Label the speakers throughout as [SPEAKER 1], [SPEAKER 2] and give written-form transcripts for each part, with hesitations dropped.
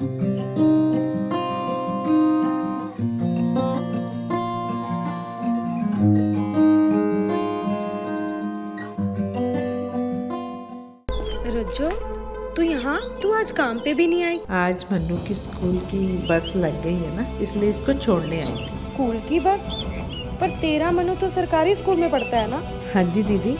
[SPEAKER 1] रज्जो, तू यहाँ? तू आज काम पे भी नहीं आई?
[SPEAKER 2] आज मन्नू की स्कूल की बस लग गई है ना, इसलिए इसको छोड़ने आई थी।
[SPEAKER 1] स्कूल की बस? पर तेरा मनु तो सरकारी स्कूल में पढ़ता है ना?
[SPEAKER 2] हाँ जी दीदी,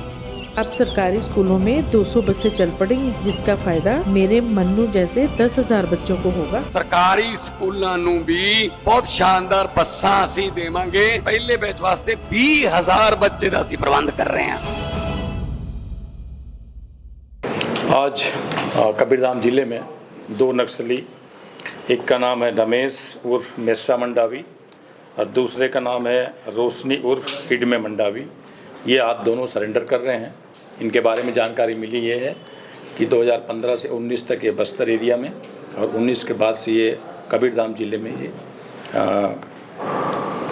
[SPEAKER 2] अब सरकारी स्कूलों में 200 बसें चल पड़ेंगी, जिसका फायदा मेरे मन्नू जैसे 10,000 बच्चों को होगा।
[SPEAKER 3] सरकारी स्कूलों ਨੂੰ भी बहुत शानदार बसां ਅਸੀਂ देवांगे। पहले बैच वास्ते 20,000 बच्चे ਦਾ ਅਸੀਂ प्रबंध कर रहे हैं।
[SPEAKER 4] आज कबीरधाम जिले में 2 नक्सली, एक का नाम है रमेश उर्फ मेसा मंडावी और दूसरे का नाम है रोशनी उर्फ हिडमे मंडावी। ये आज दोनों सरेंडर कर रहे हैं। इनके बारे में जानकारी मिली ये है कि 2015 से 19 तक ये बस्तर एरिया में और 19 के बाद से ये कबीरधाम जिले में ये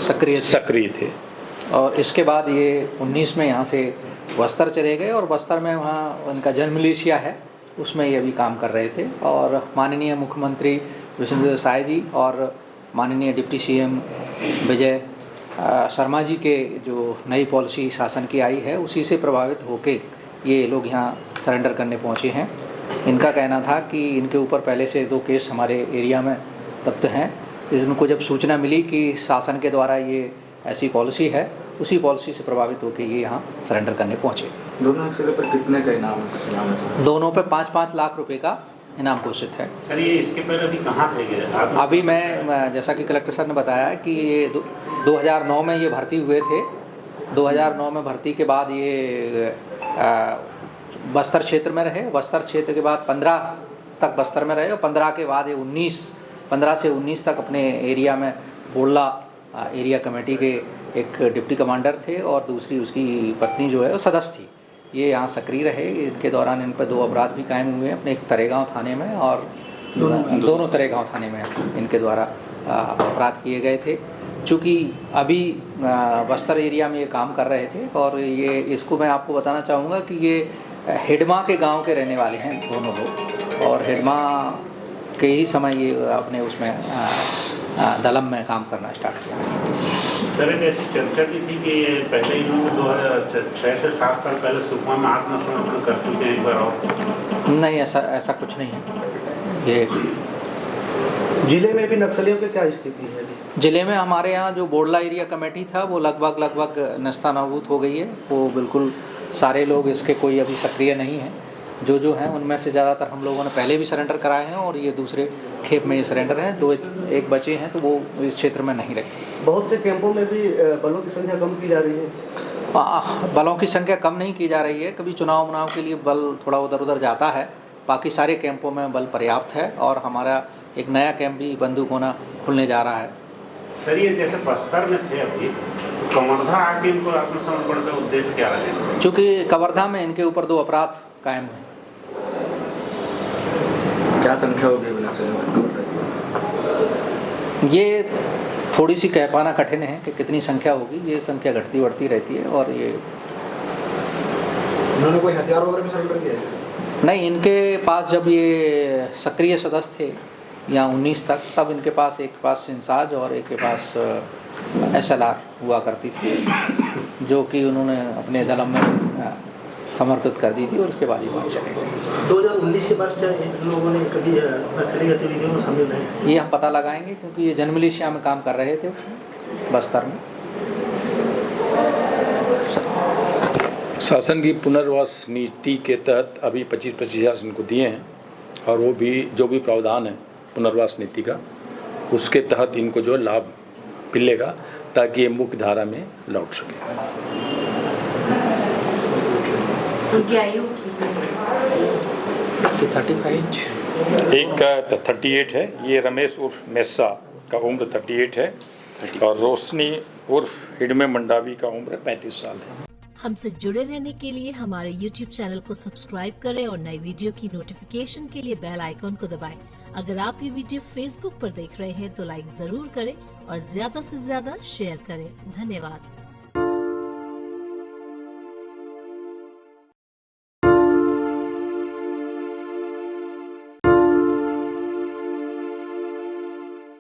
[SPEAKER 4] सक्रिय थे।
[SPEAKER 5] और इसके बाद ये 19 में यहाँ से बस्तर चले गए और बस्तर में वहाँ उनका जन्म मलेशिया है, उसमें ये भी काम कर रहे थे। और माननीय मुख्यमंत्री विष्णुदेव साय जी और माननीय डिप्टी सीएम विजय शर्मा जी के जो नई पॉलिसी शासन की आई है, उसी से प्रभावित होके ये लोग यहाँ सरेंडर करने पहुँचे हैं। इनका कहना था कि इनके ऊपर पहले से 2 केस हमारे एरिया में दर्ज हैं। इनको जब सूचना मिली कि शासन के द्वारा ये ऐसी पॉलिसी है, उसी पॉलिसी से प्रभावित होकर ये यहाँ सरेंडर करने पहुँचे।
[SPEAKER 6] दोनों नक्सलियों पर कितने का इनाम है?
[SPEAKER 5] दोनों पे 5-5 लाख रुपए का इनाम घोषित है।
[SPEAKER 6] सर, ये इसके पहले अभी कहाँ थे ये?
[SPEAKER 5] अभी मैं जैसा कि कलेक्टर सर ने बताया कि ये 2009 में ये भर्ती हुए थे। 2009 में भर्ती के बाद ये बस्तर क्षेत्र में रहे। बस्तर क्षेत्र के बाद 15 तक बस्तर में रहे और 15 के बाद ये 15 से 19 तक अपने एरिया में बोडला एरिया कमेटी के एक डिप्टी कमांडर थे और दूसरी उसकी पत्नी जो है वो सदस्य थी। ये यहाँ सक्रिय रहे। इनके दौरान इन पर 2 अपराध भी कायम हुए हैं, अपने एक तरेगांव थाने में और दोनों तरेगांव थाने में इनके द्वारा अपराध किए गए थे। चूँकि अभी बस्तर एरिया में ये काम कर रहे थे और ये इसको मैं आपको बताना चाहूँगा कि ये हिडमा के गांव के रहने वाले हैं दोनों लोग और हिडमा के ही समय ये अपने उसमें दलम में काम करना स्टार्ट किया।
[SPEAKER 6] सर, एक ऐसी चर्चा की थी कि पहले इन्होंने 2006 से 7 साल पहले सुकमा में आत्मसमर्पण कर चुके हैं एक बार और।
[SPEAKER 5] नहीं, ऐसा कुछ नहीं है। ये
[SPEAKER 7] जिले में भी नक्सलियों की क्या स्थिति है?
[SPEAKER 5] जिले में हमारे यहाँ जो बोडला एरिया कमेटी था वो लगभग नस्तानाबूद हो गई है। वो बिल्कुल सारे लोग इसके कोई अभी सक्रिय नहीं हैं। जो हैं उनमें से ज़्यादातर हम लोगों ने पहले भी सरेंडर कराए हैं और ये दूसरे खेप में ये सरेंडर हैं। 1 बचे हैं तो वो इस क्षेत्र में नहीं रहे।
[SPEAKER 7] बहुत से कैंपों में भी बलों की संख्या कम की जा रही है।
[SPEAKER 5] बलों की संख्या कम नहीं की जा रही है। कभी चुनाव के लिए बल थोड़ा उधर जाता है, बाकी सारे कैंपों में बल पर्याप्त है और हमारा एक नया कैंप भी बंदूकोना खुलने जा रहा है।
[SPEAKER 6] सर, ये जैसे बस्तर में थे अभी, कवर्धा आके इनको आत्मसमर्पण का उद्देश्य क्या रहे?
[SPEAKER 5] चूँकि कवर्धा में इनके ऊपर 2 अपराध कायम हुए।
[SPEAKER 6] क्या संख्या होगी नक्सलियों?
[SPEAKER 5] ये थोड़ी सी कह पाना कठिन है कि कितनी संख्या होगी। ये संख्या घटती बढ़ती रहती है। और ये
[SPEAKER 7] उन्होंने कोई हथियार वगैरह भी सरेंडर किया है?
[SPEAKER 5] नहीं, इनके पास जब ये सक्रिय सदस्य थे या 19 तक, तब इनके पास एक के पास इंसाज और एक के पास SLR हुआ करती थी, जो कि उन्होंने अपने दलम में समर्पित कर दी थी और उसके बाद ही बात चले गए।
[SPEAKER 7] 2019 के बाद क्या इन लोगों ने कभी नक्सली गतिविधियों में शामिल नहीं?
[SPEAKER 5] ये हम पता लगाएंगे क्योंकि ये जन्म मलेशिया में काम कर रहे थे बस्तर में।
[SPEAKER 4] शासन की पुनर्वास नीति के तहत अभी 25-25 हज़ार इनको दिए हैं और वो भी जो भी प्रावधान है पुनर्वास नीति का, उसके तहत इनको जो लाभ मिलेगा ताकि ये मुख्य धारा में लौट सके।
[SPEAKER 8] उनकी आयु
[SPEAKER 5] 35।
[SPEAKER 4] एक का 38 है, ये रमेश उर्फ मेसा का उम्र 38 है और रोशनी उर्फ हिडमे मंडावी का उम्र 35 साल है।
[SPEAKER 8] हमसे जुड़े रहने के लिए हमारे YouTube चैनल को सब्सक्राइब करें और नई वीडियो की नोटिफिकेशन के लिए बेल आइकॉन को दबाएं। अगर आप ये वीडियो Facebook पर देख रहे हैं तो लाइक जरूर करें और ज्यादा से ज्यादा शेयर करें। धन्यवाद।